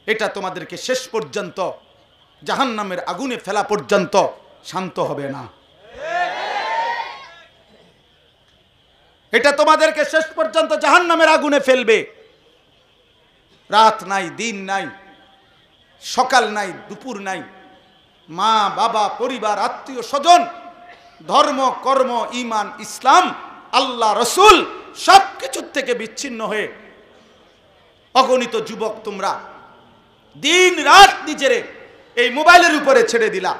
এটা তোমাদেরকে শেষ পর্যন্ত জাহান্নামের আগুনে ফেলা পর্যন্ত শান্ত হবে না। এটা তোমাদেরকে শেষ পর্যন্ত জাহান্নামের আগুনে ফেলবে। রাত নাই, দিন নাই, সকাল নাই, দুপুর নাই, মা বাবা, পরিবার, আত্মীয় স্বজন, ধর্ম, কর্ম, ঈমান, ইসলাম, আল্লাহ, রসুল, সবকিছুর থেকে বিচ্ছিন্ন হয়ে অগণিত যুবক তোমরা দিন রাত নিজেরে এই মোবাইলের উপরে ছেড়ে দিলা,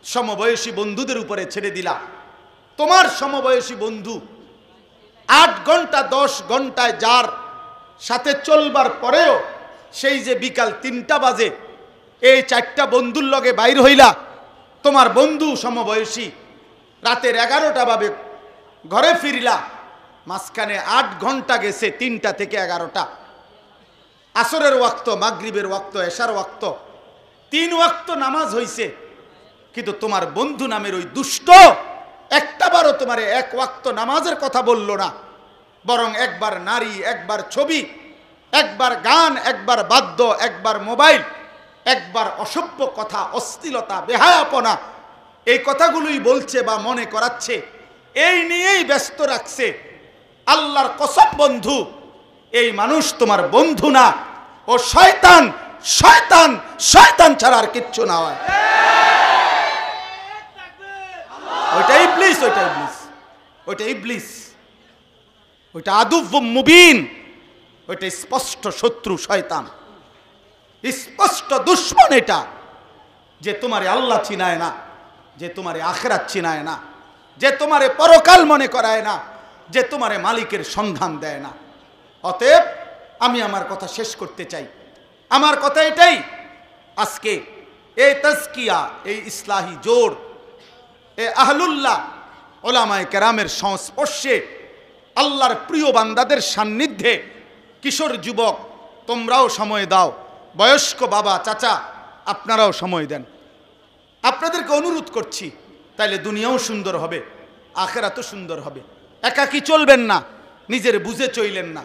সমবয়সী বন্ধুদের উপরে ছেড়ে দিলা। তোমার সমবয়সী বন্ধু 8 ঘন্টা 10 ঘন্টায় যার সাথে চলবার পরেও সেই যে বিকাল 3টা বাজে এই 4টা বন্ধুর লগে বাইর হইলা, তোমার বন্ধু সমবয়সী রাতের 11টা বাজে ঘরে ফিরিলা, মাঝখানে 8 ঘন্টা গেছে, 3টা থেকে 11টা, আসরের ওয়াক্ত, মাগরিবের ওয়াক্ত, এশার ওয়াক্ত, 3 ওয়াক্ত নামাজ হইছে, কিন্তু তোমার বন্ধু নামের ওই দুষ্ট একটাবারও তোমার 1 ওয়াক্ত নামাজের কথা বলল না, বরং একবার নারী, একবার ছবি, একবার গান, একবার বাদ্য, একবার মোবাইল, একবার অসভ্য কথা, অশ্লীলতা, বেহায়াপনা, এই কথাগুলোই বলছে বা মনে করাচ্ছে, এই নিয়েই ব্যস্ত রাখছে। আল্লাহর কসম বন্ধু, এই মানুষ তোমার বন্ধু না, ও শয়তান, শয়তান, শয়তান ছাড়া আর কিচ্ছু না হয়। ওইটা ইবলিস, ওইটা ইবলিস, ওইটা ইবলিস, ওইটা আদুব মুবিন, ওইটা স্পষ্ট শত্রু শয়তান, স্পষ্ট দুশ্মন এটা, যে তোমারে আল্লাহ চিনায় না, যে তোমারে আখিরাত চিনায় না, যে তোমারে পরকাল মনে করায় না, যে তোমারে মালিকের সন্ধান দেয় না। অতএব আমি আমার কথা শেষ করতে চাই। আমার কথা এটাই, আজকে এই তাজকিয়া, এই ইসলাহি জোর, এই আহলুল্লাহ ওলামায়ে কেরামের সংস্পর্শে, আল্লাহর প্রিয় বান্দাদের সান্নিধ্যে কিশোর যুবক তোমরাও সময় দাও, বয়স্ক বাবা চাচা আপনারাও সময় দেন। আপনাদেরকে অনুরোধ করছি, তাইলে দুনিয়াও সুন্দর হবে, আখিরাতও সুন্দর হবে। একাকী চলবেন না, নিজের বুঝে চইলেন না।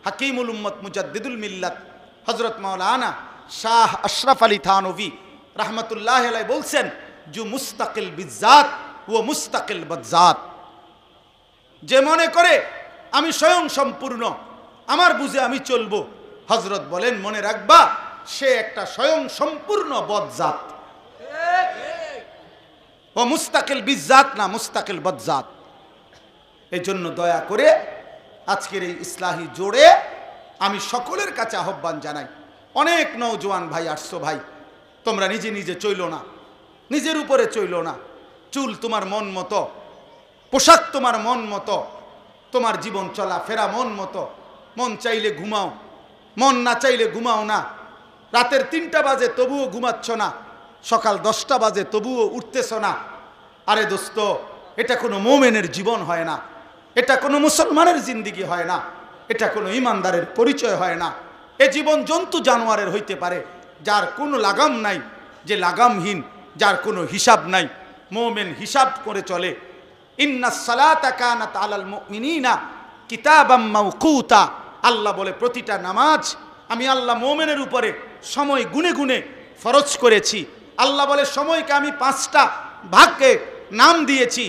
হাকিমুল উম্মত মুজাদ্দিদুল মিল্লাত হযরত মাওলানা শাহ আশরাফ আলী থানভী রাহমাতুল্লাহ আলাইহি বলছেন, জু মুস্তাকিল বিজাত ও মুস্তাকিল বজাত, যে মনে করে আমি স্বয়ং সম্পূর্ণ, আমার বুঝে আমি চলবো, হযরত বলেন মনে রাখবা সে একটা স্বয়ং সম্পূর্ণ বদজাত। ও মুস্তাকিল বিজাত না, মুস্তাকিল বদজাত। এই জন্য দয়া করে আজকের এই ইসলাহি জোড়ে আমি সকলের কাছে আহ্বান জানাই। অনেক নওজোয়ান ভাই আসছো, ভাই তোমরা নিজে নিজে চইলো না, নিজের উপরে চইলো না। চুল তোমার মন মতো, পোশাক তোমার মন মতো, তোমার জীবন চলা ফেরা মন মতো, মন চাইলে ঘুমাও, মন না চাইলে ঘুমাও না। রাতের 3টা বাজে তবুও ঘুমাচ্ছ না, সকাল 10টা বাজে তবুও উঠতেছ না। আরে দোস্ত, এটা কোনো মোমেনের জীবন হয় না, এটা কোনো মুসলমানের জিন্দিগি হয় না, এটা কোনো ইমানদারের পরিচয় হয় না। এ জীবন জন্তু জানোয়ারের হইতে পারে, যার কোনো লাগাম নাই, যে লাগামহীন, যার কোনো হিসাব নাই। মোমেন হিসাব করে চলে। ইন্নাস সালাতা কানাত আলাল মুমিনিনা কিতাবাম মাওকুতা, আল্লাহ বলে প্রতিটা নামাজ আমি আল্লাহ মোমেনের উপরে সময় গুনে গুনে ফরজ করেছি। আল্লাহ বলে সময়কে আমি 5টা ভাগে নাম দিয়েছি,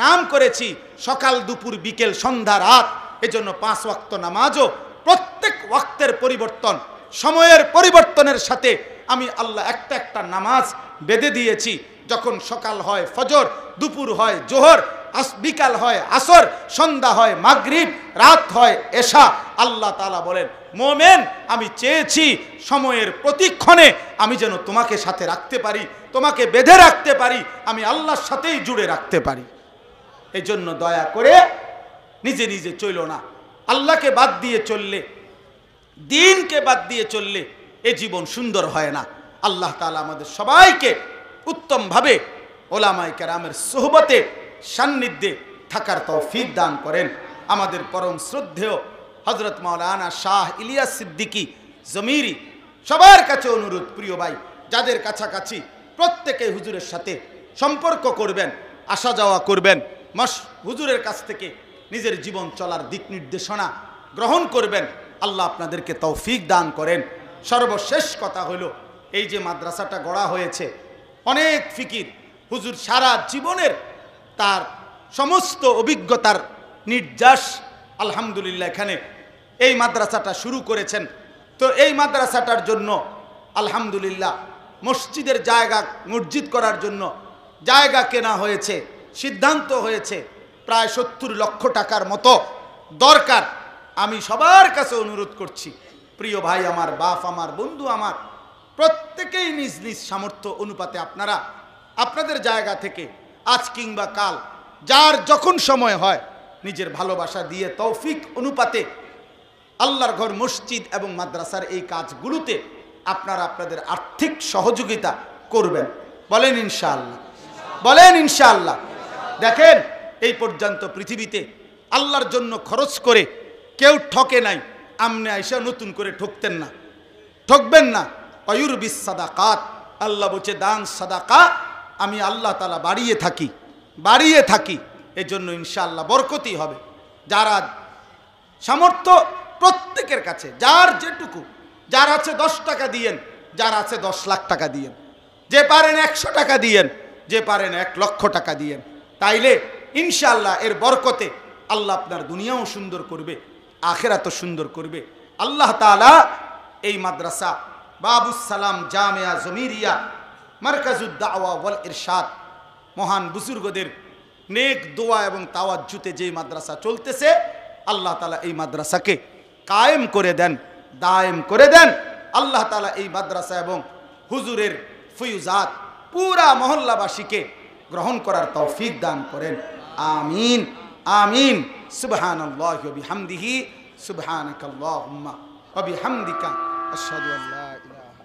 নাম করেছি, সকাল দুপুর বিকেল সন্ধ্যা রাত। এজন্য 5 ওয়াক্ত নামাজও প্রত্যেক ওয়াক্তের পরিবর্তন, সময়ের পরিবর্তনের সাথে আমি আল্লাহ একটা একটা নামাজ বেঁধে দিয়েছি। যখন সকাল হয় ফজর, দুপুর হয় জোহর, বিকাল হয় আসর, সন্ধ্যা হয় মাগরিব, রাত হয় এশা। আল্লাহ তাআলা বলেন, মোমেন আমি চেয়েছি সময়ের প্রতিক্ষণে আমি যেন তোমাকে সাথে রাখতে পারি, তোমাকে বেঁধে রাখতে পারি, আমি আল্লাহর সাথেই জুড়ে রাখতে পারি। এই জন্য দয়া করে নিজে নিজে চইল না। আল্লাহকে বাদ দিয়ে চললে, দিনকে বাদ দিয়ে চললে এ জীবন সুন্দর হয় না। আল্লাহ তাআলা আমাদের সবাইকে উত্তমভাবে ওলামায়ে কেরামের সোহবতে সান্নিধ্যে থাকার তৌফিক দান করেন। আমাদের পরম শ্রদ্ধেয় হযরত মাওলানা শাহ ইলিয়াস সিদ্দিকী জমিরি সবার কাছে অনুরোধ, প্রিয় ভাই, যাদের কাছাকাছি প্রত্যেকে হুজুরের সাথে সম্পর্ক করবেন, আসা যাওয়া করবেন, হুজুরের কাছ থেকে নিজের জীবন চলার দিক নির্দেশনা গ্রহণ করবেন। আল্লাহ আপনাদেরকে তৌফিক দান করেন। সর্বশেষ কথা হলো, এই যে মাদ্রাসাটা গড়া হয়েছে, অনেক ফিকির হুজুর সারা জীবনের তার সমস্ত অভিজ্ঞতার নির্যাস আলহামদুলিল্লাহ এখানে এই মাদ্রাসাটা শুরু করেছেন। তো এই মাদ্রাসাটার জন্য আলহামদুলিল্লাহ মসজিদের জায়গা, মসজিদ করার জন্য জায়গা কেনা হয়েছে, সিদ্ধান্ত হয়েছে প্রায় 70 লক্ষ টাকার মতো দরকার। আমি সবার কাছে অনুরোধ করছি, প্রিয় ভাই আমার, বাপ আমার, বন্ধু আমার, প্রত্যেকেই নিজ নিজ সামর্থ্য অনুপাতে আপনারা আপনাদের জায়গা থেকে আজ কিংবা কাল যার যখন সময় হয় নিজের ভালোবাসা দিয়ে তৌফিক অনুপাতে আল্লাহর ঘর, মসজিদ এবং মাদ্রাসার এই কাজগুলোতে আপনারা আপনাদের আর্থিক সহযোগিতা করবেন। বলেন ইনশাআল্লাহ, বলেন ইনশাআল্লাহ। দেখেন, এই পর্যন্ত পৃথিবীতে আল্লাহর জন্য খরচ করে কেউ ঠকে নাই। আমনে আইসা নতুন করে ঠকতেন না, ঠকবেন না। অয়ুরবিস সাদাকাত, আল্লাহ বলছে দান সাদাকা আমি আল্লাহ তাআলা বাড়িয়ে থাকি, বাড়িয়ে থাকি। এজন্য ইনশাআল্লাহ বরকতই হবে। যারা সামর্থ্য প্রত্যেকের কাছে যার যেটুকু, যার আছে 10 টাকা দিয়েন, যার আছে 10 লাখ টাকা দিয়েন, যে পারেন 100 টাকা দিয়েন, যে পারেন 1 লক্ষ টাকা দিয়েন। তাইলে ইনশাআল্লাহ এর বরকতে আল্লাহ আপনার দুনিয়াও সুন্দর করবে, আখিরাতও সুন্দর করবে। আল্লাহ তাআলা এই মাদ্রাসা বাবুস সালাম জামিয়া জমিরিয়া মারকাজুদ দাওয়া ওয়াল ইরশাদ মহান বুজুর্গদের নেক দোয়া এবং তাওয়াজ্জুতে যেই মাদ্রাসা চলতেছে, আল্লাহ তাআলা এই মাদ্রাসাকে কায়েম করে দেন, দায়েম করে দেন। আল্লাহ তাআলা এই মাদ্রাসা এবং হুজুরের ফয়ুজাত পুরা মহল্লাবাসীকে গ্রহণ করার তৌফিক দান করেন। আমিন আমিন। সুবহানাল্লাহি ওয়া বিহামদিহি, সুবহানাকাল্লাহুম্মা ওয়া বিহামদিকা আশহাদু আল্লা ইলাহা